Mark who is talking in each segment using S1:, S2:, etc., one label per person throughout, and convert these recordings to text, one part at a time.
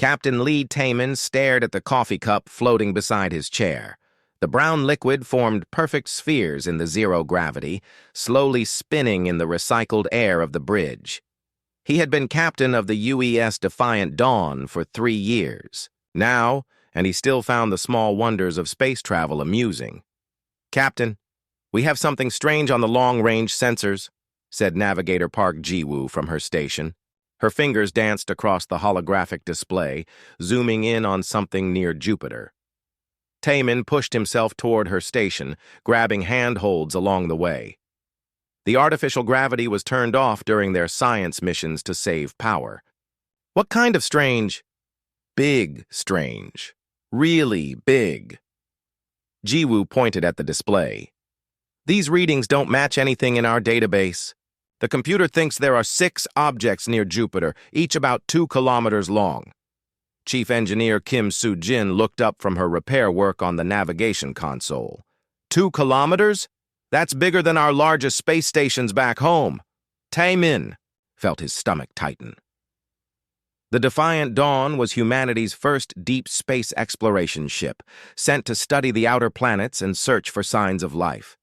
S1: Captain Lee Taman stared at the coffee cup floating beside his chair. The brown liquid formed perfect spheres in the zero gravity, slowly spinning in the recycled air of the bridge. He had been captain of the UES Defiant Dawn for 3 years. Now, and he still found the small wonders of space travel amusing. "Captain, we have something strange on the long-range sensors," said Navigator Park Ji-woo from her station. Her fingers danced across the holographic display, zooming in on something near Jupiter. Taman pushed himself toward her station, grabbing handholds along the way. The artificial gravity was turned off during their science missions to save power. "What kind of strange?" "Big strange. Really big." Ji-woo pointed at the display. "These readings don't match anything in our database. The computer thinks there are 6 objects near Jupiter, each about 2 kilometers long." Chief Engineer Kim Soo-jin looked up from her repair work on the navigation console. 2 kilometers? That's bigger than our largest space stations back home. Tae-min felt his stomach tighten. The Defiant Dawn was humanity's first deep space exploration ship, sent to study the outer planets and search for signs of life.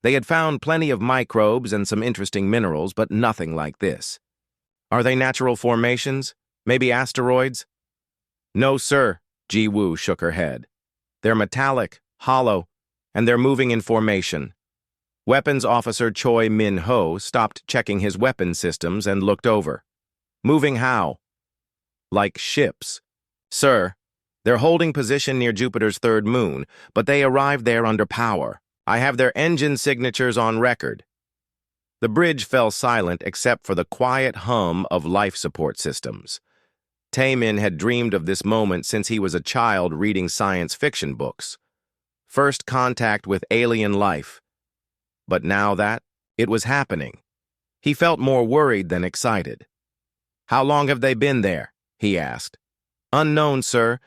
S1: They had found plenty of microbes and some interesting minerals, but nothing like this. "Are they natural formations? Maybe asteroids?" "No, sir," Ji-woo shook her head. "They're metallic, hollow, and they're moving in formation." Weapons Officer Choi Min-ho stopped checking his weapon systems and looked over. "Moving how?" "Like ships. Sir, they're holding position near Jupiter's 3rd moon, but they arrived there under power. I have their engine signatures on record." The bridge fell silent except for the quiet hum of life support systems. Tae-min had dreamed of this moment since he was a child reading science fiction books. First contact with alien life. But now that, it was happening. He felt more worried than excited. "How long have they been there?" he asked. "Unknown, sir.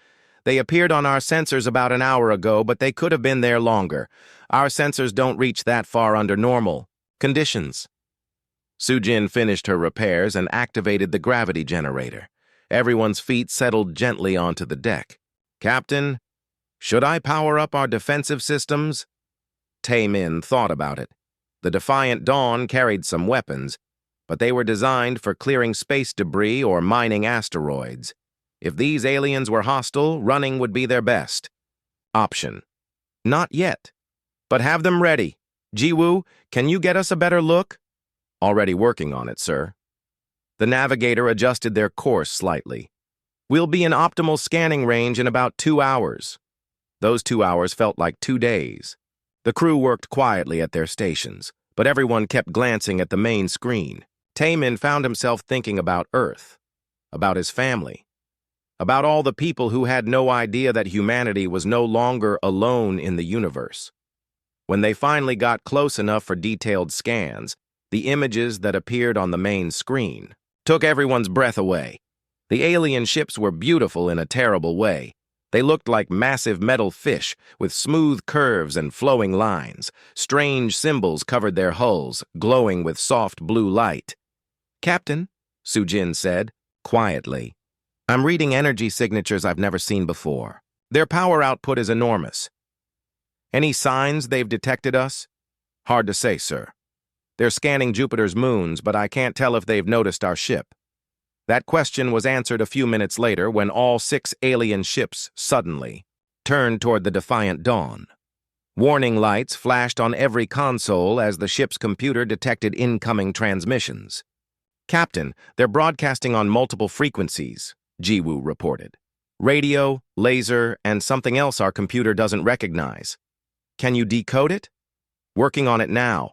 S1: They appeared on our sensors about an hour ago, but they could have been there longer. Our sensors don't reach that far under normal conditions." Soo-jin finished her repairs and activated the gravity generator. Everyone's feet settled gently onto the deck. "Captain, should I power up our defensive systems?" Tae-min thought about it. The Defiant Dawn carried some weapons, but they were designed for clearing space debris or mining asteroids. If these aliens were hostile, running would be their best option. "Not yet, but have them ready. Ji-woo, can you get us a better look?" "Already working on it, sir." The navigator adjusted their course slightly. "We'll be in optimal scanning range in about 2 hours." Those 2 hours felt like 2 days. The crew worked quietly at their stations, but everyone kept glancing at the main screen. Tae-min found himself thinking about Earth, about his family, about all the people who had no idea that humanity was no longer alone in the universe. When they finally got close enough for detailed scans, the images that appeared on the main screen took everyone's breath away. The alien ships were beautiful in a terrible way. They looked like massive metal fish with smooth curves and flowing lines. Strange symbols covered their hulls, glowing with soft blue light. "Captain," Soo-jin said, quietly, "I'm reading energy signatures I've never seen before. Their power output is enormous. Any signs they've detected us?" "Hard to say, sir. They're scanning Jupiter's moons, but I can't tell if they've noticed our ship." That question was answered a few minutes later when all 6 alien ships suddenly turned toward the Defiant Dawn. Warning lights flashed on every console as the ship's computer detected incoming transmissions. "Captain, they're broadcasting on multiple frequencies," Ji-woo reported. "Radio, laser, and something else our computer doesn't recognize. Can you decode it?" "Working on it now.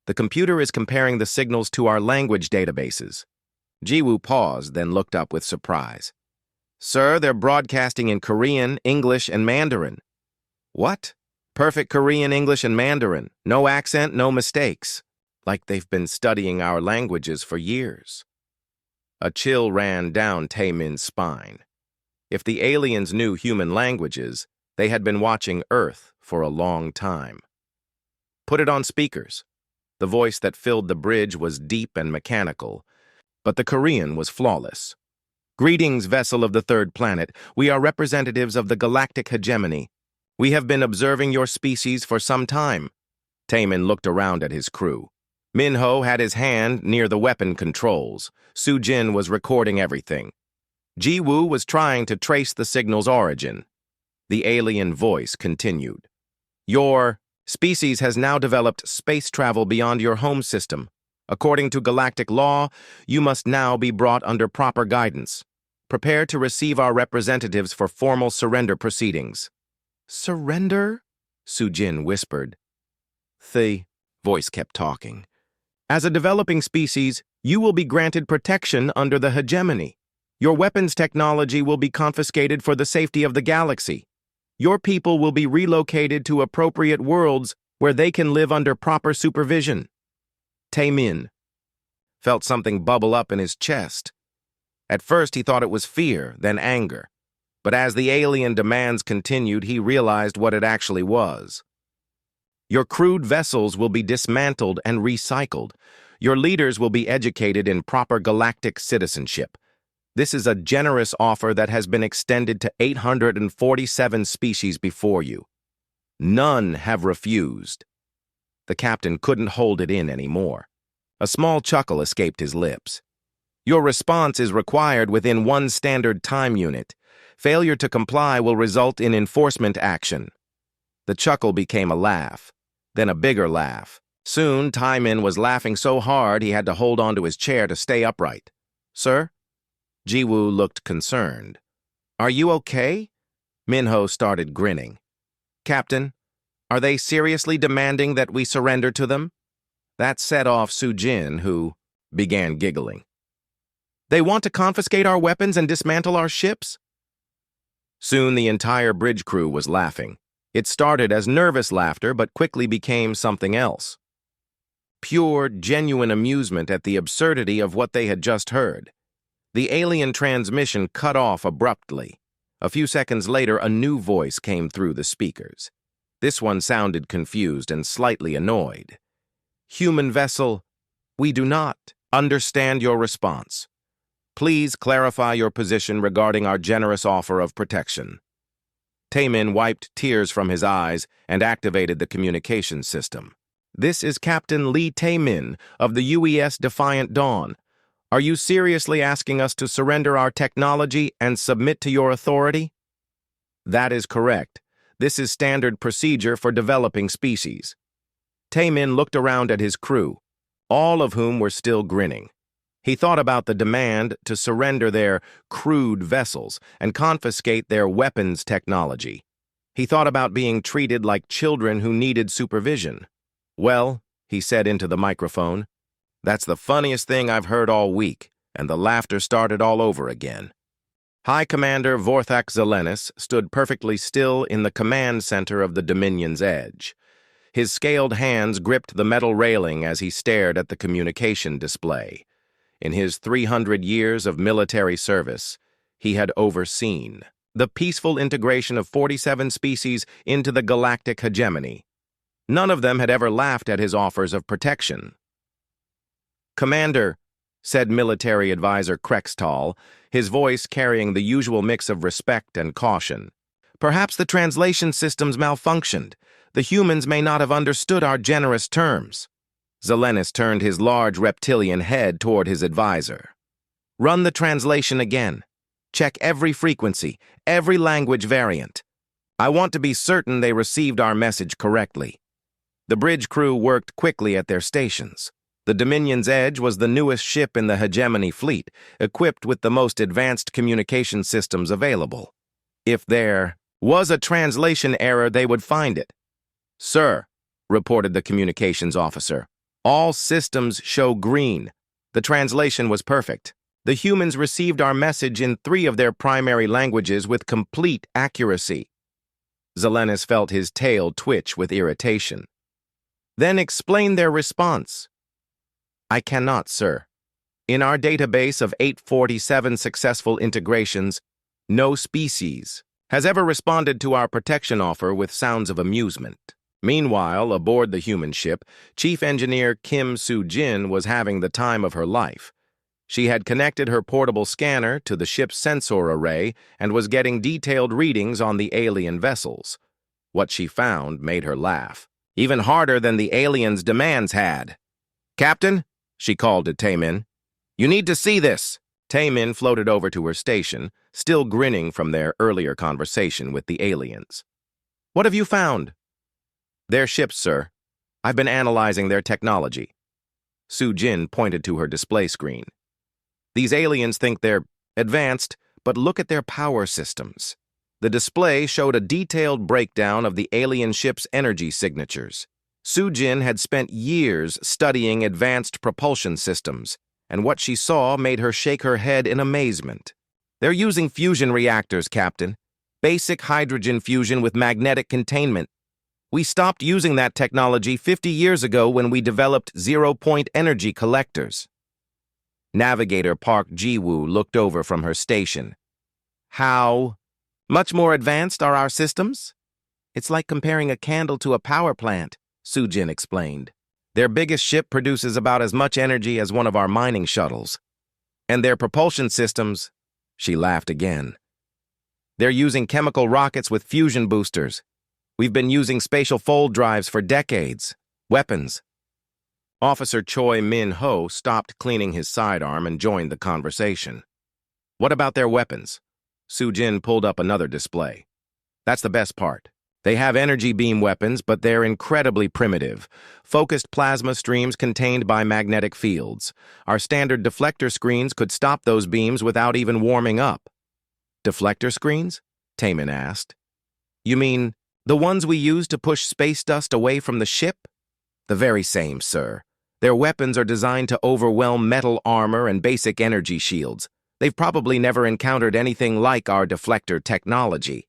S1: The computer is comparing the signals to our language databases." Ji-woo paused, then looked up with surprise. "Sir, they're broadcasting in Korean, English, and Mandarin." "What?" "Perfect Korean, English, and Mandarin. No accent, no mistakes. Like they've been studying our languages for years." A chill ran down Tae-min's spine. If the aliens knew human languages, they had been watching Earth for a long time. "Put it on speakers." The voice that filled the bridge was deep and mechanical, but the Korean was flawless. Greetings, vessel of the third planet. We are representatives of the Galactic Hegemony. We have been observing your species for some time. Taemin looked around at his crew. Minho had his hand near the weapon controls. Sujin was recording everything. Jiwoo was trying to trace the signal's origin. The alien voice continued. Your species has now developed space travel beyond your home system. According to galactic law, you must now be brought under proper guidance. Prepare to receive our representatives for formal surrender proceedings. Surrender? Sujin whispered. The voice kept talking. As a developing species, you will be granted protection under the hegemony. Your weapons technology will be confiscated for the safety of the galaxy. Your people will be relocated to appropriate worlds where they can live under proper supervision. Taemin felt something bubble up in his chest. At first he thought it was fear, then anger. But as the alien demands continued, he realized what it actually was. Your crewed vessels will be dismantled and recycled. Your leaders will be educated in proper galactic citizenship. This is a generous offer that has been extended to 847 species before you. None have refused. The captain couldn't hold it in anymore. A small chuckle escaped his lips. Your response is required within one standard time unit. Failure to comply will result in enforcement action. The chuckle became a laugh, then a bigger laugh. Soon, Taemin was laughing so hard he had to hold onto his chair to stay upright. Sir? Jiwoo looked concerned. Are you okay? Minho started grinning. Captain, are they seriously demanding that we surrender to them? That set off Sujin, who began giggling. They want to confiscate our weapons and dismantle our ships? Soon the entire bridge crew was laughing. It started as nervous laughter, but quickly became something else. Pure, genuine amusement at the absurdity of what they had just heard. The alien transmission cut off abruptly. A few seconds later, a new voice came through the speakers. This one sounded confused and slightly annoyed. Human vessel, we do not understand your response. Please clarify your position regarding our generous offer of protection. Taemin wiped tears from his eyes and activated the communication system. This is Captain Lee Taemin of the UES Defiant Dawn. Are you seriously asking us to surrender our technology and submit to your authority? That is correct. This is standard procedure for developing species. Taemin looked around at his crew, all of whom were still grinning. He thought about the demand to surrender their crewed vessels and confiscate their weapons technology. He thought about being treated like children who needed supervision. Well, he said into the microphone, that's the funniest thing I've heard all week, and the laughter started all over again. High Commander Vorthak Zelenis stood perfectly still in the command center of the Dominion's edge. His scaled hands gripped the metal railing as he stared at the communication display. In his 300 years of military service, he had overseen the peaceful integration of 47 species into the galactic hegemony. None of them had ever laughed at his offers of protection. Commander, said military advisor Krextal, his voice carrying the usual mix of respect and caution. Perhaps the translation systems malfunctioned. The humans may not have understood our generous terms. Zelenis turned his large reptilian head toward his advisor. Run the translation again. Check every frequency, every language variant. I want to be certain they received our message correctly. The bridge crew worked quickly at their stations. The Dominion's Edge was the newest ship in the Hegemony fleet, equipped with the most advanced communication systems available. If there was a translation error, they would find it. Sir, reported the communications officer, all systems show green. The translation was perfect. The humans received our message in 3 of their primary languages with complete accuracy. Zelenis felt his tail twitch with irritation. Then explain their response. I cannot, sir. In our database of 847 successful integrations, no species has ever responded to our protection offer with sounds of amusement. Meanwhile, aboard the human ship, Chief Engineer Kim Soo-jin was having the time of her life. She had connected her portable scanner to the ship's sensor array and was getting detailed readings on the alien vessels. What she found made her laugh, even harder than the aliens' demands had. "Captain," she called to Taemin, "you need to see this." Taemin floated over to her station, still grinning from their earlier conversation with the aliens. "What have you found?" "Their ships, sir. I've been analyzing their technology." Su-Jin pointed to her display screen. "These aliens think they're advanced, but look at their power systems." The display showed a detailed breakdown of the alien ship's energy signatures. Su-Jin had spent years studying advanced propulsion systems, and what she saw made her shake her head in amazement. "They're using fusion reactors, Captain. Basic hydrogen fusion with magnetic containment. We stopped using that technology 50 years ago when we developed zero-point energy collectors." Navigator Park Ji-woo looked over from her station. "How much more advanced are our systems?" "It's like comparing a candle to a power plant," Su-Jin explained. "Their biggest ship produces about as much energy as one of our mining shuttles. And their propulsion systems," she laughed again. "They're using chemical rockets with fusion boosters. We've been using spatial fold drives for decades. Weapons." Officer Choi Min-ho stopped cleaning his sidearm and joined the conversation. "What about their weapons?" Su-Jin pulled up another display. "That's the best part. They have energy beam weapons, but they're incredibly primitive. Focused plasma streams contained by magnetic fields. Our standard deflector screens could stop those beams without even warming up." "Deflector screens?" Taemin asked. "You mean the ones we use to push space dust away from the ship?" "The very same, sir. Their weapons are designed to overwhelm metal armor and basic energy shields. They've probably never encountered anything like our deflector technology."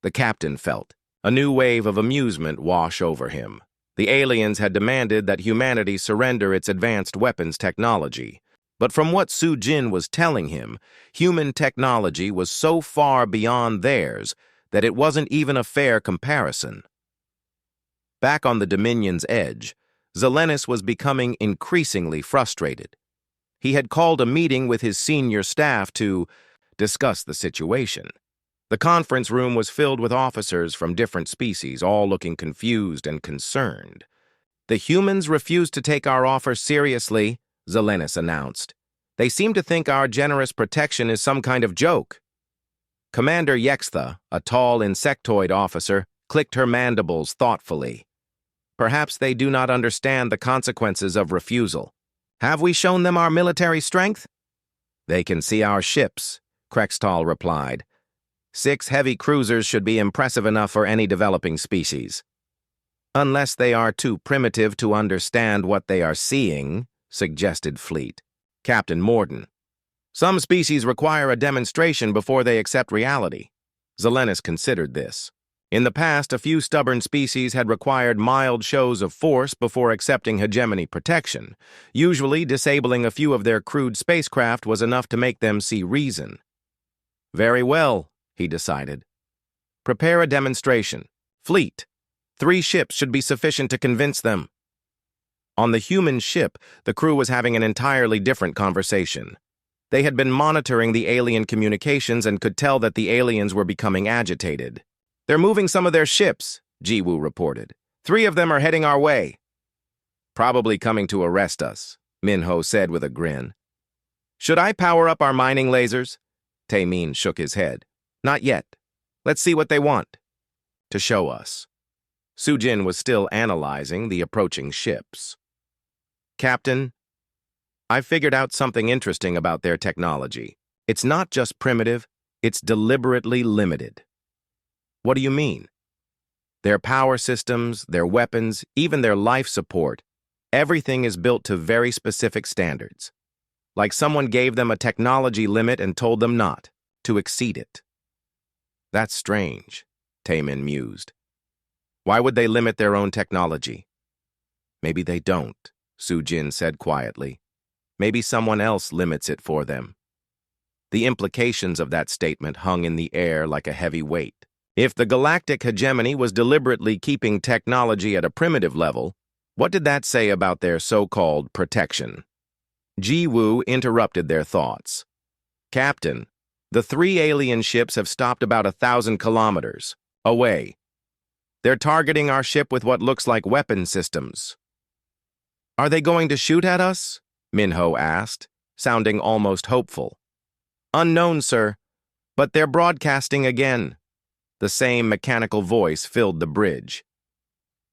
S1: The captain felt a new wave of amusement wash over him. The aliens had demanded that humanity surrender its advanced weapons technology. But from what Su-Jin was telling him, human technology was so far beyond theirs that it wasn't even a fair comparison. Back on the Dominion's edge, Zelenis was becoming increasingly frustrated. He had called a meeting with his senior staff to discuss the situation. The conference room was filled with officers from different species, all looking confused and concerned. "The humans refuse to take our offer seriously," Zelenis announced. "They seem to think our generous protection is some kind of joke." Commander Yextha, a tall insectoid officer, clicked her mandibles thoughtfully. "Perhaps they do not understand the consequences of refusal. Have we shown them our military strength?" "They can see our ships," Krextal replied. 6 heavy cruisers should be impressive enough for any developing species." "Unless they are too primitive to understand what they are seeing," suggested Fleet. Captain Morden. "Some species require a demonstration before they accept reality." Zelenis considered this. In the past, a few stubborn species had required mild shows of force before accepting hegemony protection. Usually, disabling a few of their crude spacecraft was enough to make them see reason. "Very well," he decided. "Prepare a demonstration. Fleet. 3 ships should be sufficient to convince them." On the human ship, the crew was having an entirely different conversation. They had been monitoring the alien communications and could tell that the aliens were becoming agitated. "They're moving some of their ships," Ji-woo reported. 3 of them are heading our way." "Probably coming to arrest us," Min-ho said with a grin. "Should I power up our mining lasers?" Taemin shook his head. "Not yet. Let's see what they want." "To show us." Su-Jin was still analyzing the approaching ships. "Captain, I figured out something interesting about their technology. It's not just primitive, it's deliberately limited." "What do you mean?" "Their power systems, their weapons, even their life support, everything is built to very specific standards. Like someone gave them a technology limit and told them not to exceed it." "That's strange," Taemin mused. "Why would they limit their own technology?" "Maybe they don't," Su-Jin said quietly. "Maybe someone else limits it for them." The implications of that statement hung in the air like a heavy weight. If the galactic hegemony was deliberately keeping technology at a primitive level, what did that say about their so-called protection? Ji-woo interrupted their thoughts. Captain, the 3 alien ships have stopped about 1,000 kilometers away. They're targeting our ship with what looks like weapon systems. Are they going to shoot at us? Minho asked, sounding almost hopeful. Unknown, sir, but they're broadcasting again. The same mechanical voice filled the bridge.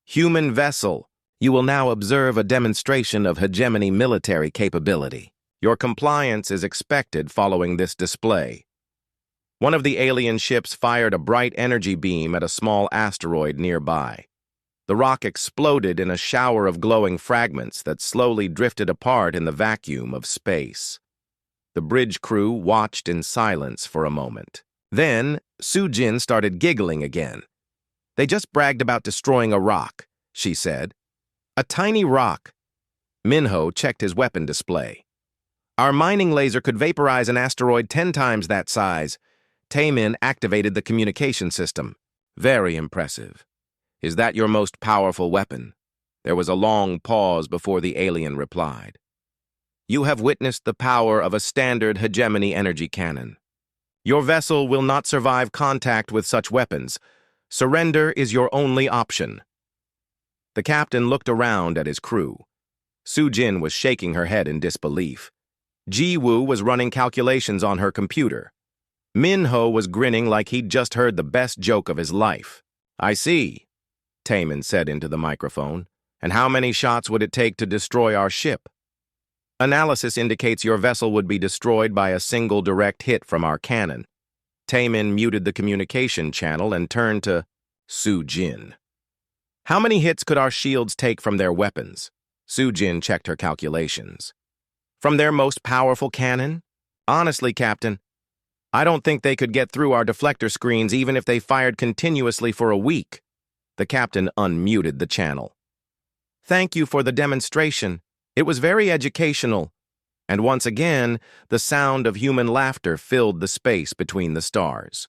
S1: Human vessel, you will now observe a demonstration of hegemony military capability. Your compliance is expected following this display. One of the alien ships fired a bright energy beam at a small asteroid nearby. The rock exploded in a shower of glowing fragments that slowly drifted apart in the vacuum of space. The bridge crew watched in silence for a moment. Then, Soo-jin started giggling again. They just bragged about destroying a rock, she said. A tiny rock. Minho checked his weapon display. Our mining laser could vaporize an asteroid 10 times that size. Taemin activated the communication system. Very impressive. Is that your most powerful weapon? There was a long pause before the alien replied. You have witnessed the power of a standard hegemony energy cannon. Your vessel will not survive contact with such weapons. Surrender is your only option. The captain looked around at his crew. Soo-jin was shaking her head in disbelief. Ji-woo was running calculations on her computer. Minho was grinning like he'd just heard the best joke of his life. I see, Taemin said into the microphone. And how many shots would it take to destroy our ship? Analysis indicates your vessel would be destroyed by a single direct hit from our cannon. Taemin muted the communication channel and turned to Soo-jin. How many hits could our shields take from their weapons? Soo-jin checked her calculations. From their most powerful cannon? Honestly, Captain, I don't think they could get through our deflector screens even if they fired continuously for a week. The captain unmuted the channel. Thank you for the demonstration. It was very educational. And once again, the sound of human laughter filled the space between the stars.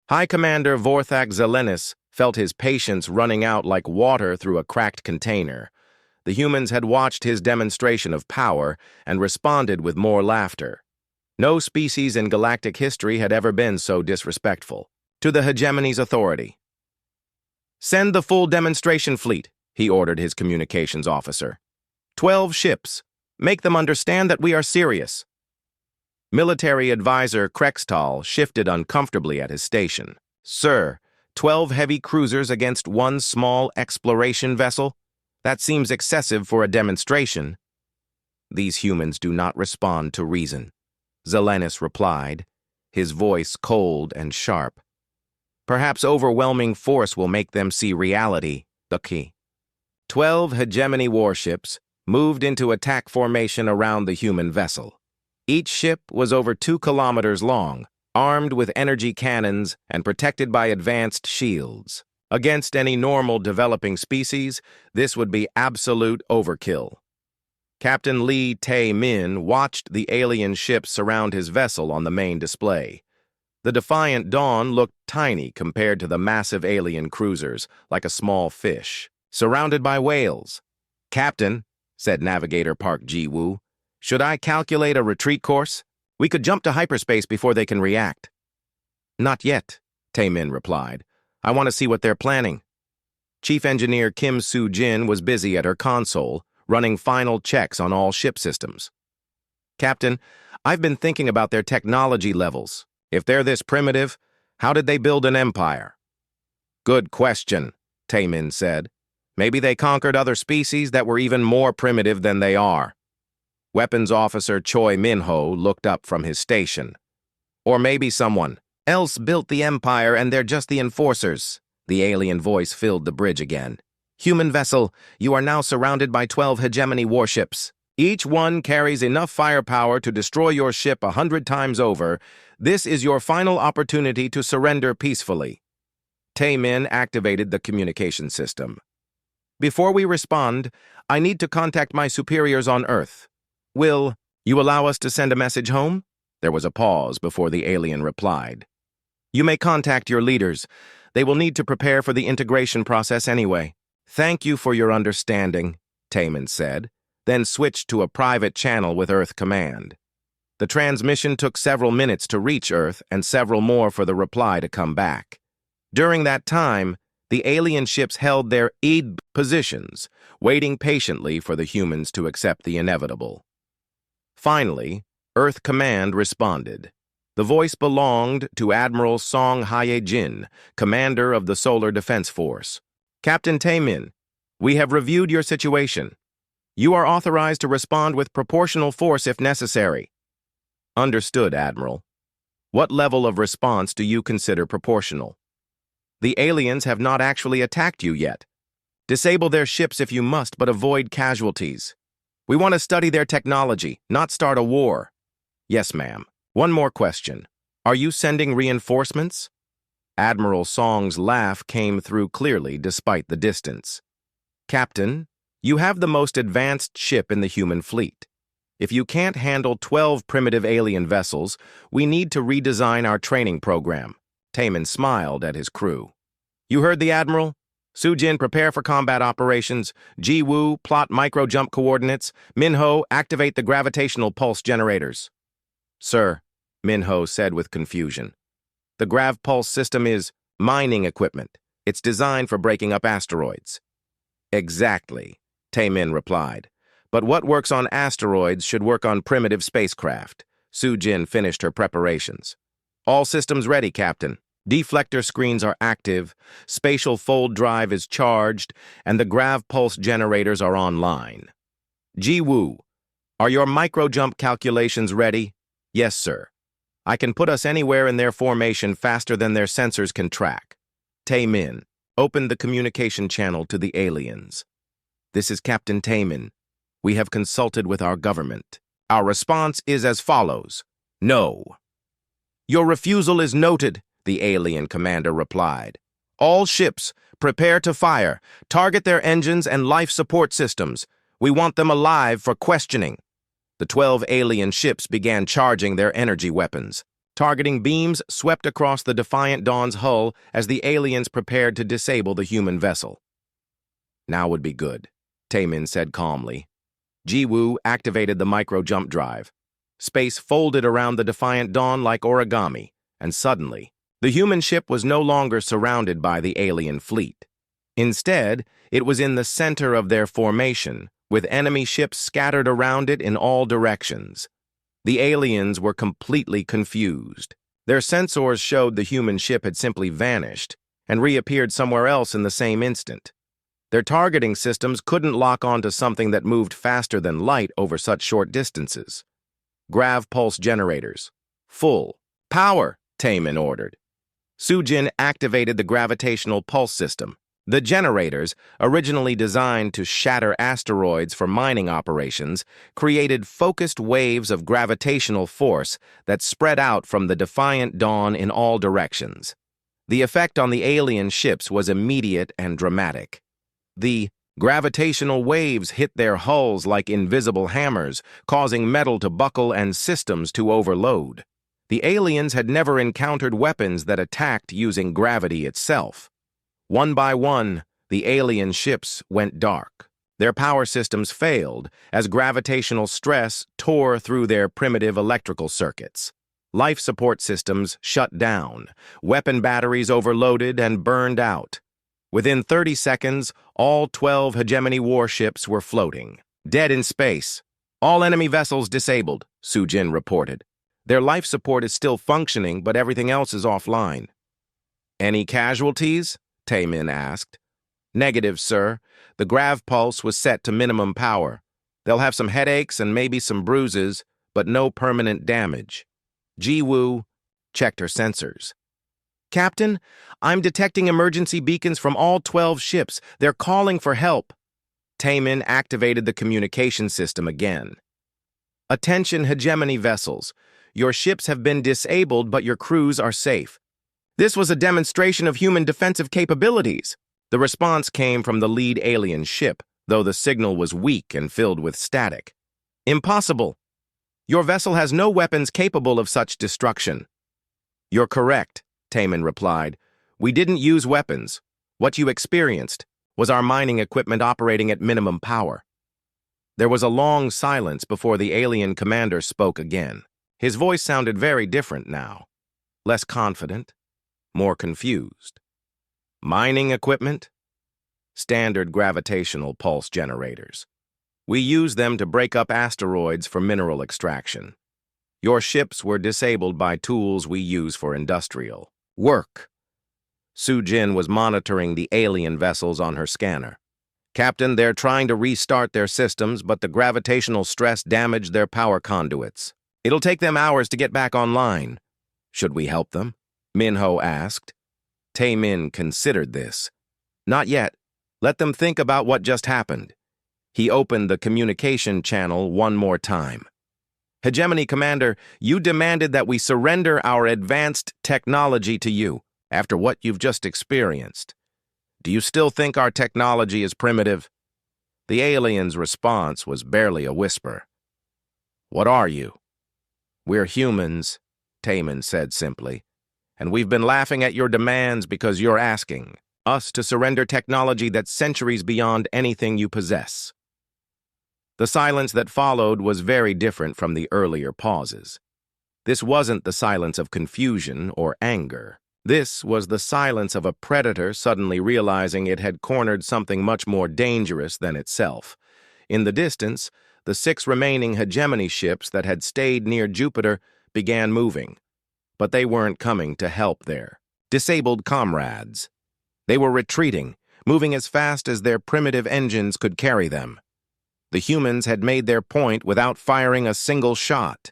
S1: High Commander Vorthak Zelenis felt his patience running out like water through a cracked container. The humans had watched his demonstration of power and responded with more laughter. No species in galactic history had ever been so disrespectful. To the hegemony's authority. Send the full demonstration fleet, he ordered his communications officer. 12 ships. Make them understand that we are serious. Military advisor Krextal shifted uncomfortably at his station. Sir, 12 heavy cruisers against one small exploration vessel? That seems excessive for a demonstration. These humans do not respond to reason, Zelenis replied, his voice cold and sharp. Perhaps overwhelming force will make them see reality, the key. 12 hegemony warships moved into attack formation around the human vessel. Each ship was over 2 kilometers long, armed with energy cannons and protected by advanced shields. Against any normal developing species, this would be absolute overkill. Captain Lee Tae-min watched the alien ships surround his vessel on the main display. The Defiant Dawn looked tiny compared to the massive alien cruisers, like a small fish, surrounded by whales. Captain, said Navigator Park Ji-woo, should I calculate a retreat course? We could jump to hyperspace before they can react. Not yet, Tae-min replied. I want to see what they're planning. Chief Engineer Kim Soo-jin was busy at her console, running final checks on all ship systems. Captain, I've been thinking about their technology levels. If they're this primitive, how did they build an empire? Good question, Tae-min said. Maybe they conquered other species that were even more primitive than they are. Weapons Officer Choi Min-ho looked up from his station. Or maybe someone else built the empire and they're just the enforcers. The alien voice filled the bridge again. Human vessel, you are now surrounded by 12 hegemony warships. Each one carries enough firepower to destroy your ship 100 times over. This is your final opportunity to surrender peacefully. Tae-min activated the communication system. Before we respond, I need to contact my superiors on Earth. Will you allow us to send a message home? There was a pause before the alien replied. You may contact your leaders. They will need to prepare for the integration process anyway. Thank you for your understanding, Tae-min said. then switched to a private channel with Earth Command. The transmission took several minutes to reach Earth and several more for the reply to come back. During that time, the alien ships held their id positions, waiting patiently for the humans to accept the inevitable. Finally, Earth Command responded. The voice belonged to Admiral Song Haye-jin, commander of the Solar Defense Force. Captain Taemin, we have reviewed your situation. You are authorized to respond with proportional force if necessary. Understood, Admiral. What level of response do you consider proportional? The aliens have not actually attacked you yet. Disable their ships if you must, but avoid casualties. We want to study their technology, not start a war. Yes, ma'am. One more question. Are you sending reinforcements? Admiral Song's laugh came through clearly despite the distance. Captain, you have the most advanced ship in the human fleet. If you can't handle 12 primitive alien vessels, we need to redesign our training program. Taemin smiled at his crew. You heard the Admiral? Sujin, prepare for combat operations. Ji-Woo, plot micro-jump coordinates. Minho, activate the gravitational pulse generators. Sir, Minho said with confusion. The grav pulse system is mining equipment. It's designed for breaking up asteroids. Exactly, Taemin replied. But what works on asteroids should work on primitive spacecraft. Sujin finished her preparations. All systems ready, Captain. Deflector screens are active, spatial fold drive is charged, and the grav pulse generators are online. Ji-Woo, are your micro-jump calculations ready? Yes, sir. I can put us anywhere in their formation faster than their sensors can track. Taemin, open the communication channel to the aliens. This is Captain Taemin. We have consulted with our government. Our response is as follows. No. Your refusal is noted, the alien commander replied. All ships, prepare to fire. Target their engines and life support systems. We want them alive for questioning. The 12 alien ships began charging their energy weapons. Targeting beams swept across the Defiant Dawn's hull as the aliens prepared to disable the human vessel. Now would be good, Taemin said calmly. Ji-Woo activated the micro-jump drive. Space folded around the Defiant Dawn like origami, and suddenly, the human ship was no longer surrounded by the alien fleet. Instead, it was in the center of their formation, with enemy ships scattered around it in all directions. The aliens were completely confused. Their sensors showed the human ship had simply vanished and reappeared somewhere else in the same instant. Their targeting systems couldn't lock onto something that moved faster than light over such short distances. Grav pulse generators. Full. Power, Taemin ordered. Sujin activated the gravitational pulse system. The generators, originally designed to shatter asteroids for mining operations, created focused waves of gravitational force that spread out from the Defiant Dawn in all directions. The effect on the alien ships was immediate and dramatic. The gravitational waves hit their hulls like invisible hammers, causing metal to buckle and systems to overload. The aliens had never encountered weapons that attacked using gravity itself. One by one, the alien ships went dark. Their power systems failed as gravitational stress tore through their primitive electrical circuits. Life support systems shut down, weapon batteries overloaded and burned out. Within 30 seconds, all 12 hegemony warships were floating, dead in space. All enemy vessels disabled, Sujin reported. Their life support is still functioning, but everything else is offline. Any casualties? Taemin asked. Negative, sir. The grav pulse was set to minimum power. They'll have some headaches and maybe some bruises, but no permanent damage. Ji-Woo checked her sensors. Captain, I'm detecting emergency beacons from all 12 ships. They're calling for help. Taemin activated the communication system again. Attention hegemony vessels. Your ships have been disabled, but your crews are safe. This was a demonstration of human defensive capabilities. The response came from the lead alien ship, though the signal was weak and filled with static. Impossible. Your vessel has no weapons capable of such destruction. You're correct, Taemin replied. We didn't use weapons. What you experienced was our mining equipment operating at minimum power. There was a long silence before the alien commander spoke again. His voice sounded very different now. Less confident, more confused. Mining equipment? Standard gravitational pulse generators. We use them to break up asteroids for mineral extraction. Your ships were disabled by tools we use for industrial work. Su-Jin was monitoring the alien vessels on her scanner. Captain, they're trying to restart their systems, but the gravitational stress damaged their power conduits. It'll take them hours to get back online. Should we help them? Minho asked. Tae-min considered this. Not yet. Let them think about what just happened. He opened the communication channel one more time. Hegemony Commander, you demanded that we surrender our advanced technology to you after what you've just experienced. Do you still think our technology is primitive? The alien's response was barely a whisper. What are you? We're humans, Tae-min said simply, and we've been laughing at your demands because you're asking us to surrender technology that's centuries beyond anything you possess. The silence that followed was very different from the earlier pauses. This wasn't the silence of confusion or anger. This was the silence of a predator suddenly realizing it had cornered something much more dangerous than itself. In the distance, the 6 remaining hegemony ships that had stayed near Jupiter began moving. But they weren't coming to help their disabled comrades. They were retreating, moving as fast as their primitive engines could carry them. The humans had made their point without firing a single shot.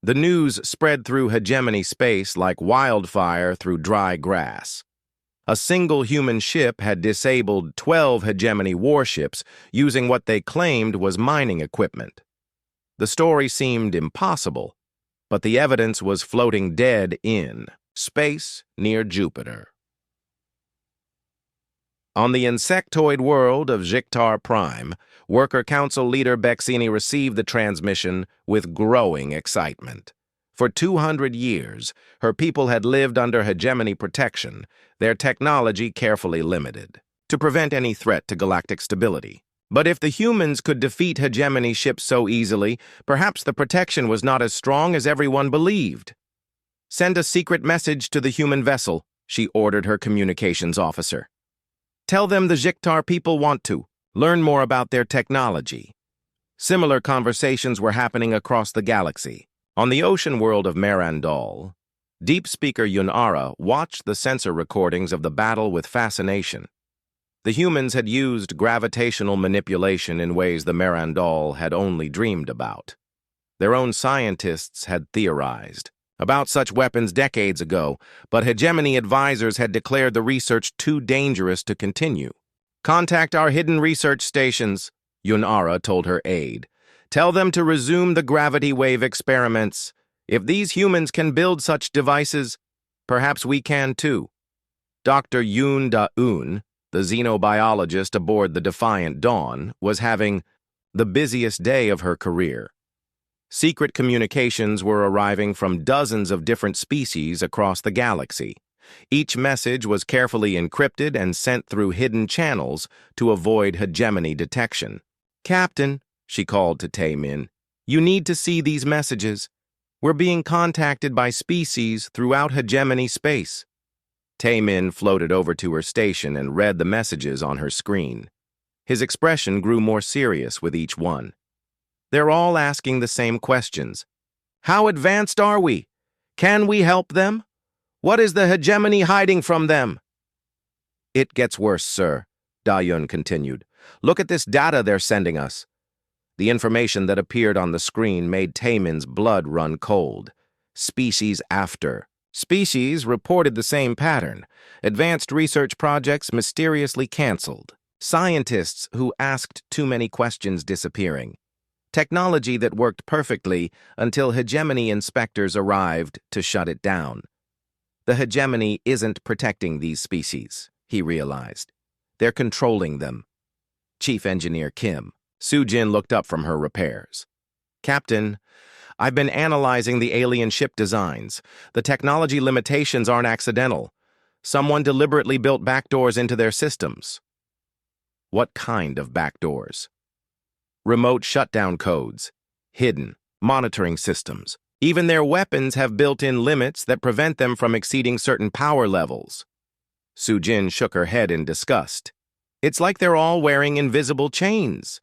S1: The news spread through hegemony space like wildfire through dry grass. A single human ship had disabled 12 hegemony warships using what they claimed was mining equipment. The story seemed impossible, but the evidence was floating dead in space near Jupiter. On the insectoid world of Jictar Prime, Worker Council leader Bexini received the transmission with growing excitement. For 200 years, her people had lived under hegemony protection, their technology carefully limited, to prevent any threat to galactic stability. But if the humans could defeat hegemony ships so easily, perhaps the protection was not as strong as everyone believed. Send a secret message to the human vessel, she ordered her communications officer. Tell them the Jictar people want to learn more about their technology. Similar conversations were happening across the galaxy. On the ocean world of Marandal, Deep Speaker Yunara watched the sensor recordings of the battle with fascination. The humans had used gravitational manipulation in ways the Marandal had only dreamed about. Their own scientists had theorized about such weapons decades ago, but hegemony advisors had declared the research too dangerous to continue. Contact our hidden research stations, Yunara told her aide. Tell them to resume the gravity wave experiments. If these humans can build such devices, perhaps we can too. Dr. Yoon Da-eun, the xenobiologist aboard the Defiant Dawn, was having the busiest day of her career. Secret communications were arriving from dozens of different species across the galaxy. Each message was carefully encrypted and sent through hidden channels to avoid hegemony detection. Captain, she called to Tae-min, you need to see these messages. We're being contacted by species throughout hegemony space. Tae-min floated over to her station and read the messages on her screen. His expression grew more serious with each one. They're all asking the same questions. How advanced are we? Can we help them? What is the hegemony hiding from them? It gets worse, sir, Da-eun continued. Look at this data they're sending us. The information that appeared on the screen made Tae-min's blood run cold. Species after species reported the same pattern. Advanced research projects mysteriously canceled. Scientists who asked too many questions disappearing. Technology that worked perfectly until hegemony inspectors arrived to shut it down. The hegemony isn't protecting these species, he realized. They're controlling them. Chief Engineer Kim. Su-Jin looked up from her repairs. Captain, I've been analyzing the alien ship designs. The technology limitations aren't accidental. Someone deliberately built backdoors into their systems. What kind of backdoors? remote shutdown codes, hidden monitoring systems. Even their weapons have built-in limits that prevent them from exceeding certain power levels. Sujin shook her head in disgust. It's like they're all wearing invisible chains.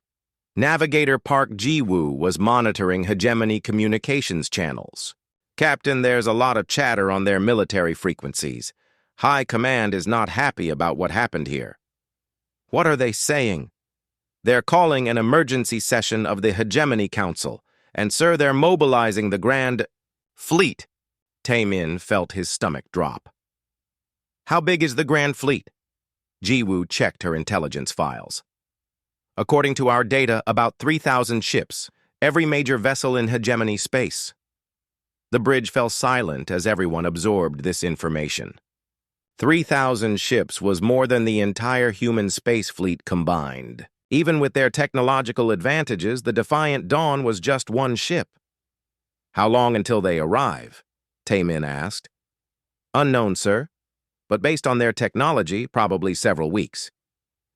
S1: Navigator Park Ji-woo was monitoring hegemony communications channels. Captain, there's a lot of chatter on their military frequencies. High Command is not happy about what happened here. What are they saying? They're calling an emergency session of the Hegemony Council, and sir, they're mobilizing the Grand Fleet. Tae-min felt his stomach drop. How big is the Grand Fleet? Ji-woo checked her intelligence files. According to our data, about 3,000 ships, every major vessel in hegemony space. The bridge fell silent as everyone absorbed this information. 3,000 ships was more than the entire human space fleet combined. Even with their technological advantages, the Defiant Dawn was just one ship. How long until they arrive? Tae-min asked. Unknown, sir, but based on their technology, probably several weeks.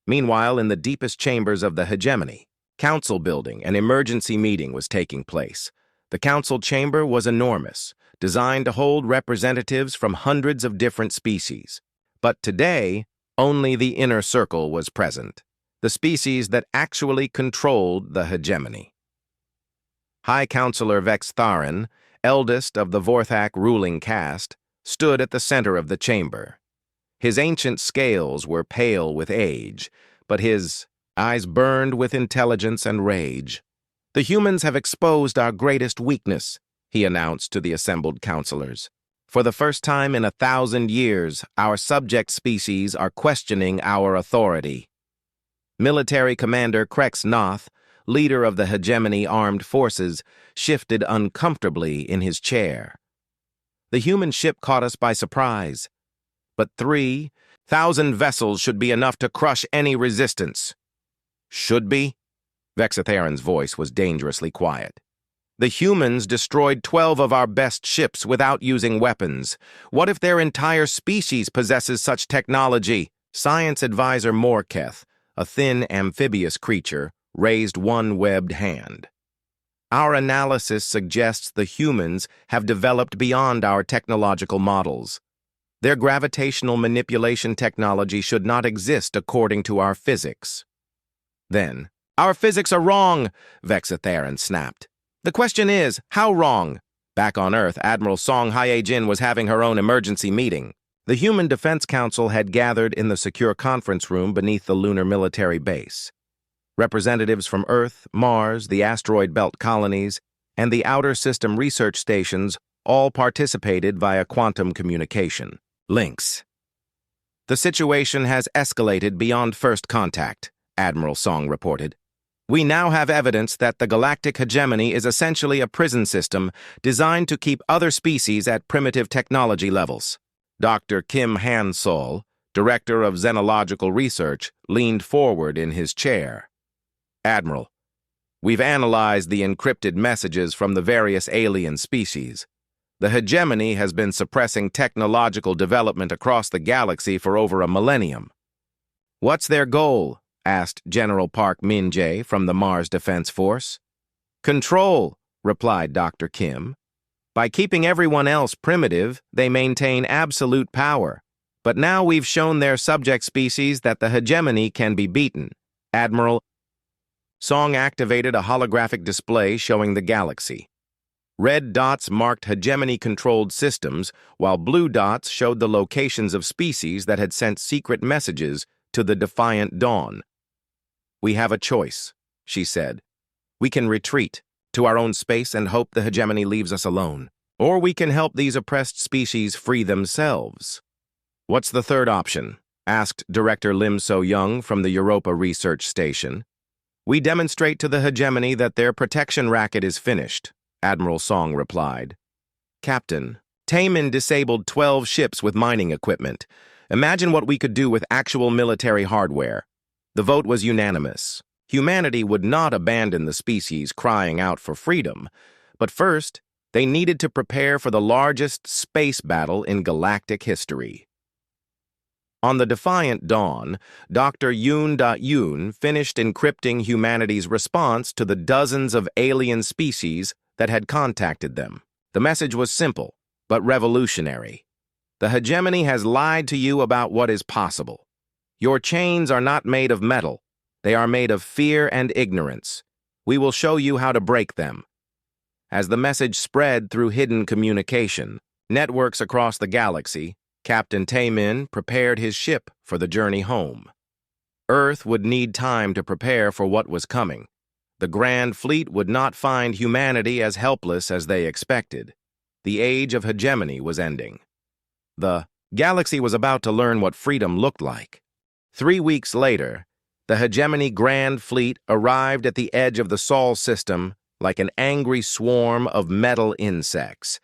S1: Meanwhile, in the deepest chambers of the hegemony, council building, an emergency meeting was taking place. The council chamber was enormous, designed to hold representatives from hundreds of different species. But today, only the inner circle was present, the species that actually controlled the hegemony. High Counselor Vex Tharin, eldest of the Vorthak ruling caste, stood at the center of the chamber. His ancient scales were pale with age, but his eyes burned with intelligence and rage. The humans have exposed our greatest weakness, he announced to the assembled counselors. For the first time in 1,000 years, our subject species are questioning our authority. Military Commander Krex Noth, leader of the Hegemony Armed Forces, shifted uncomfortably in his chair. The human ship caught us by surprise, but 3,000 vessels should be enough to crush any resistance. Should be? Vexitharin's voice was dangerously quiet. The humans destroyed 12 of our best ships without using weapons. What if their entire species possesses such technology? Science advisor Morketh, a thin amphibious creature, raised one webbed hand. Our analysis suggests the humans have developed beyond our technological models. Their gravitational manipulation technology should not exist according to our physics. Then, our physics are wrong, Vexitharin snapped. The question is, how wrong? Back on Earth, Admiral Song Hye-jin was having her own emergency meeting. The Human Defense Council had gathered in the secure conference room beneath the lunar military base. Representatives from Earth, Mars, the asteroid belt colonies, and the outer system research stations all participated via quantum communication links. The situation has escalated beyond first contact, Admiral Song reported. We now have evidence that the galactic hegemony is essentially a prison system designed to keep other species at primitive technology levels. Dr. Kim Han-sol, director of xenological research, leaned forward in his chair. Admiral, we've analyzed the encrypted messages from the various alien species. The hegemony has been suppressing technological development across the galaxy for over a millennium. What's their goal? Asked General Park Min-jae from the Mars Defense Force. Control, replied Dr. Kim. By keeping everyone else primitive, they maintain absolute power. But now we've shown their subject species that the hegemony can be beaten. Admiral Song activated a holographic display showing the galaxy. Red dots marked hegemony-controlled systems, while blue dots showed the locations of species that had sent secret messages to the Defiant Dawn. We have a choice, she said. We can retreat to our own space and hope the hegemony leaves us alone. Or we can help these oppressed species free themselves. What's the third option? Asked Director Lim So-young from the Europa Research Station. We demonstrate to the hegemony that their protection racket is finished, Admiral Song replied. Captain, Tae-min disabled 12 ships with mining equipment. Imagine what we could do with actual military hardware. The vote was unanimous. Humanity would not abandon the species crying out for freedom, but first, they needed to prepare for the largest space battle in galactic history. On the defiant dawn, Dr. Yoon finished encrypting humanity's response to the dozens of alien species that had contacted them. The message was simple, but revolutionary. The hegemony has lied to you about what is possible. Your chains are not made of metal. They are made of fear and ignorance. We will show you how to break them. As the message spread through hidden communication, networks across the galaxy, Captain Taemin prepared his ship for the journey home. Earth would need time to prepare for what was coming. The Grand Fleet would not find humanity as helpless as they expected. The age of hegemony was ending. The galaxy was about to learn what freedom looked like. 3 weeks later, the hegemony Grand Fleet arrived at the edge of the Sol system like an angry swarm of metal insects.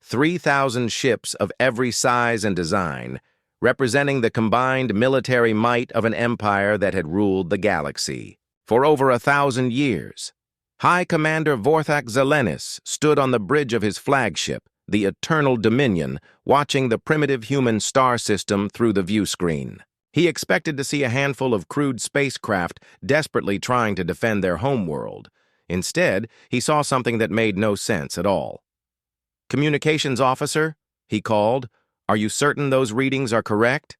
S1: 3,000 ships of every size and design, representing the combined military might of an empire that had ruled the galaxy for over 1,000 years. High Commander Vorthak Zelenis stood on the bridge of his flagship, the Eternal Dominion, watching the primitive human star system through the view screen. He expected to see a handful of crude spacecraft desperately trying to defend their homeworld. Instead, he saw something that made no sense at all. "Communications officer," he called, "are you certain those readings are correct?"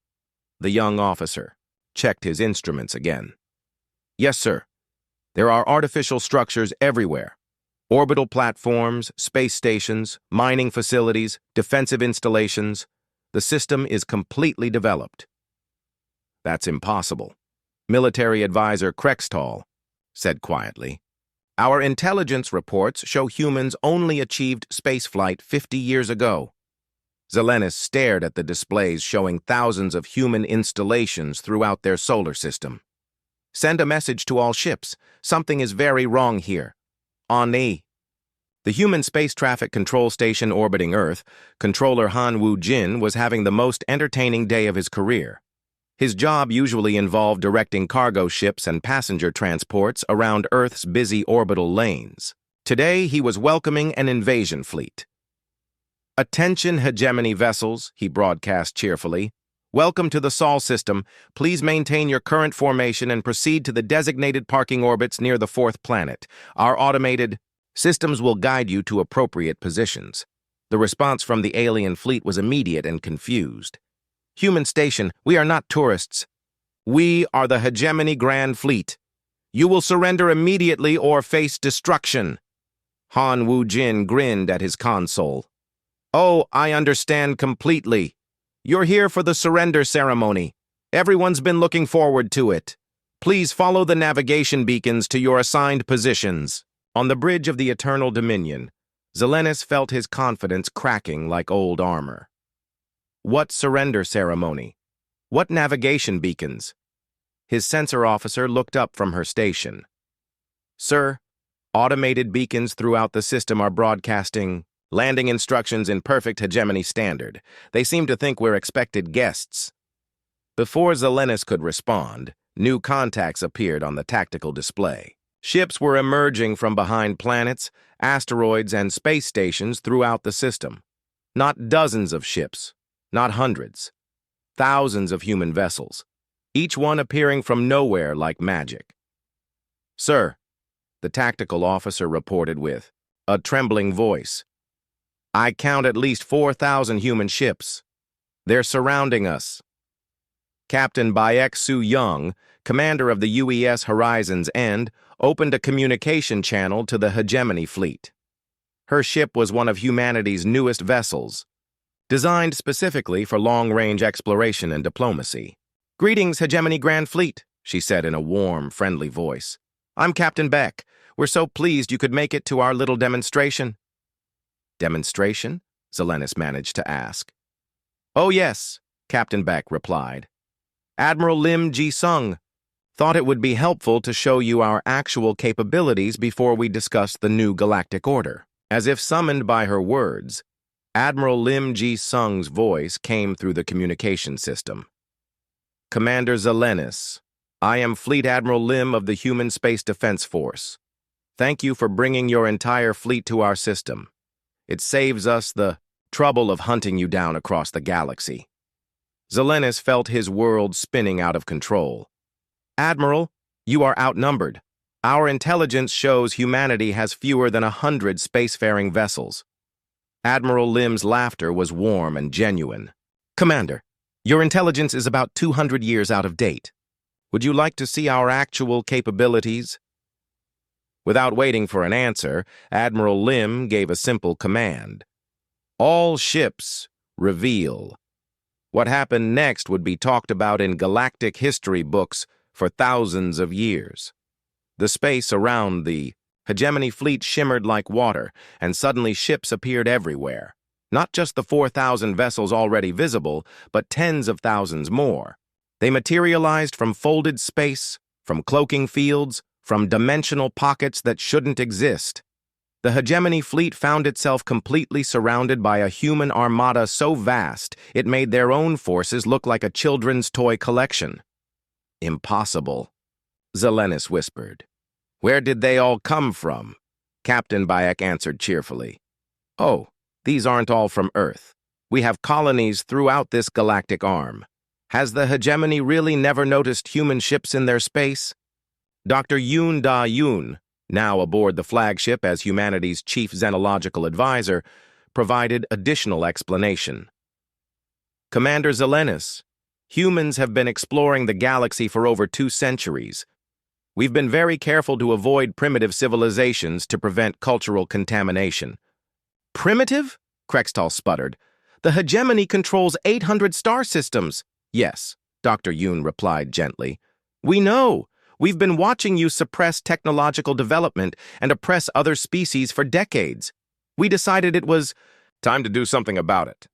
S1: The young officer checked his instruments again. "Yes, sir. There are artificial structures everywhere. Orbital platforms, space stations, mining facilities, defensive installations. The system is completely developed." "That's impossible," Military Advisor Krextall said quietly. "Our intelligence reports show humans only achieved spaceflight 50 years ago." Zelenis stared at the displays showing thousands of human installations throughout their solar system. "Send a message to all ships. Something is very wrong here. Ani." The human space traffic control station orbiting Earth, Controller Han Woo-jin was having the most entertaining day of his career. His job usually involved directing cargo ships and passenger transports around Earth's busy orbital lanes. Today, he was welcoming an invasion fleet. "Attention, hegemony vessels," he broadcast cheerfully. "Welcome to the Sol system. Please maintain your current formation and proceed to the designated parking orbits near the 4th planet. Our automated systems will guide you to appropriate positions." The response from the alien fleet was immediate and confused. "Human station, we are not tourists. We are the hegemony Grand Fleet. You will surrender immediately or face destruction." Han Woo-jin grinned at his console. "Oh, I understand completely. You're here for the surrender ceremony. Everyone's been looking forward to it. Please follow the navigation beacons to your assigned positions." On the bridge of the Eternal Dominion, Zelenis felt his confidence cracking like old armor. What surrender ceremony? What navigation beacons? His sensor officer looked up from her station. "Sir, automated beacons throughout the system are broadcasting landing instructions in perfect hegemony standard. They seem to think we're expected guests." Before Zelenis could respond, new contacts appeared on the tactical display. Ships were emerging from behind planets, asteroids, and space stations throughout the system. Not dozens of ships. Not hundreds. Thousands of human vessels, each one appearing from nowhere like magic. "Sir," the tactical officer reported with a trembling voice, "I count at least 4,000 human ships. They're surrounding us." Captain Baek Soo-young, commander of the UES Horizon's End, opened a communication channel to the hegemony fleet. Her ship was one of humanity's newest vessels, designed specifically for long-range exploration and diplomacy. "Greetings, Hegemony Grand Fleet," she said in a warm, friendly voice. "I'm Captain Beck. We're so pleased you could make it to our little demonstration." "Demonstration?" Zelenis managed to ask. "Oh yes," Captain Beck replied. "Admiral Lim Ji-sung thought it would be helpful to show you our actual capabilities before we discuss the new galactic order." As if summoned by her words, Admiral Lim Ji-sung's voice came through the communication system. "Commander Zelenis, I am Fleet Admiral Lim of the Human Space Defense Force. Thank you for bringing your entire fleet to our system. It saves us the trouble of hunting you down across the galaxy." Zelenis felt his world spinning out of control. "Admiral, you are outnumbered. Our intelligence shows humanity has fewer than 100 spacefaring vessels." Admiral Lim's laughter was warm and genuine. "Commander, your intelligence is about 200 years out of date. Would you like to see our actual capabilities?" Without waiting for an answer, Admiral Lim gave a simple command. "All ships, reveal." What happened next would be talked about in galactic history books for thousands of years. The space around the hegemony fleet shimmered like water, and suddenly ships appeared everywhere. Not just the 4,000 vessels already visible, but tens of thousands more. They materialized from folded space, from cloaking fields, from dimensional pockets that shouldn't exist. The hegemony fleet found itself completely surrounded by a human armada so vast it made their own forces look like a children's toy collection. "Impossible," Zelenis whispered. "Where did they all come from?" Captain Bayek answered cheerfully. "Oh, these aren't all from Earth. We have colonies throughout this galactic arm. Has the hegemony really never noticed human ships in their space?" Dr. Yoon Da-yoon, now aboard the flagship as humanity's chief xenological advisor, provided additional explanation. "Commander Zelenis, humans have been exploring the galaxy for over 2 centuries. We've been very careful to avoid primitive civilizations to prevent cultural contamination." "Primitive?" Krextal sputtered. "The hegemony controls 800 star systems." "Yes," Dr. Yoon replied gently. "We know. We've been watching you suppress technological development and oppress other species for decades. We decided it was time to do something about it."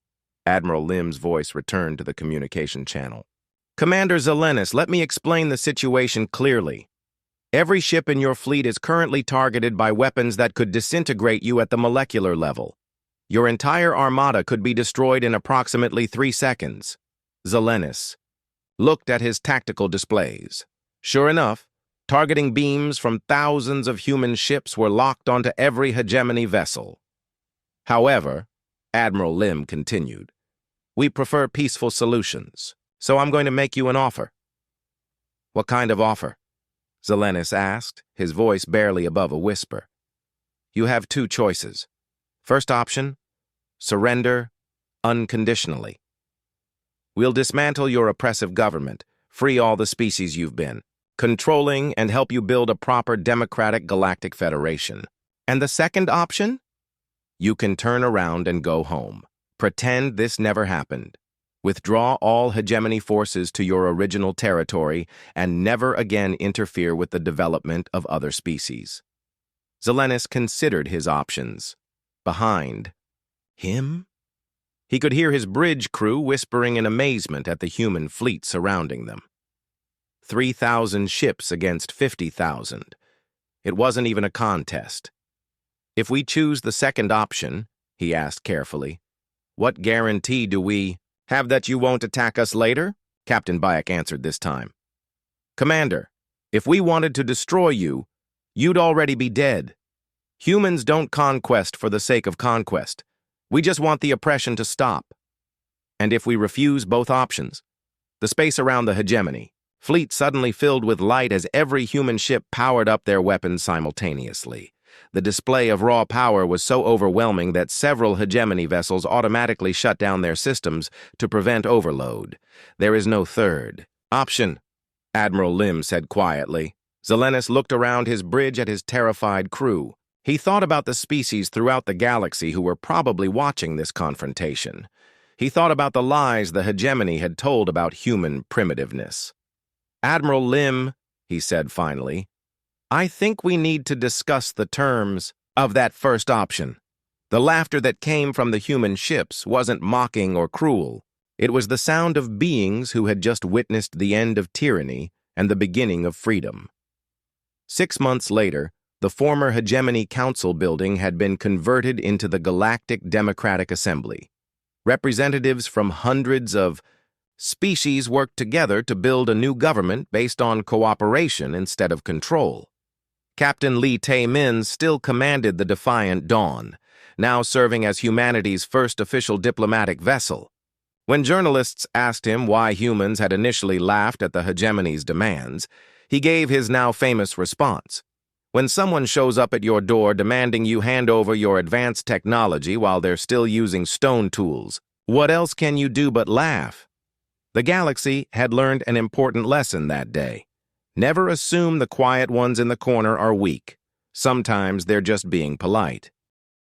S1: Admiral Lim's voice returned to the communication channel. "Commander Zelenis, let me explain the situation clearly. Every ship in your fleet is currently targeted by weapons that could disintegrate you at the molecular level. Your entire armada could be destroyed in approximately 3 seconds. Zelenis looked at his tactical displays. Sure enough, targeting beams from thousands of human ships were locked onto every hegemony vessel. "However," Admiral Lim continued, "we prefer peaceful solutions, so I'm going to make you an offer." "What kind of offer?" Zelenis asked, his voice barely above a whisper. "You have 2 choices. First option, surrender unconditionally. We'll dismantle your oppressive government, free all the species you've been controlling, and help you build a proper democratic galactic federation. And the second option? You can turn around and go home. Pretend this never happened. Withdraw all hegemony forces to your original territory and never again interfere with the development of other species." Zelenis considered his options. Behind him? He could hear his bridge crew whispering in amazement at the human fleet surrounding them. 3,000 ships against 50,000. It wasn't even a contest. "If we choose the second option," he asked carefully, "what guarantee do we have that you won't attack us later?" Captain Bayek answered this time. "Commander, if we wanted to destroy you, you'd already be dead. Humans don't conquest for the sake of conquest. We just want the oppression to stop. And if we refuse both options, the space around the hegemony fleet suddenly filled with light as every human ship powered up their weapons simultaneously. The display of raw power was so overwhelming that several hegemony vessels automatically shut down their systems to prevent overload. There is no third option, Admiral Lim said quietly. Zelenis looked around his bridge at his terrified crew. He thought about the species throughout the galaxy who were probably watching this confrontation. He thought about the lies the hegemony had told about human primitiveness. "Admiral Lim," he said finally, "I think we need to discuss the terms of that first option." The laughter that came from the human ships wasn't mocking or cruel. It was the sound of beings who had just witnessed the end of tyranny and the beginning of freedom. 6 months later, the former Hegemony Council building had been converted into the Galactic Democratic Assembly. Representatives from hundreds of species worked together to build a new government based on cooperation instead of control. Captain Lee Tae-min still commanded the Defiant Dawn, now serving as humanity's first official diplomatic vessel. When journalists asked him why humans had initially laughed at the hegemony's demands, he gave his now famous response. When someone shows up at your door demanding you hand over your advanced technology while they're still using stone tools, what else can you do but laugh? The galaxy had learned an important lesson that day. Never assume the quiet ones in the corner are weak. Sometimes they're just being polite.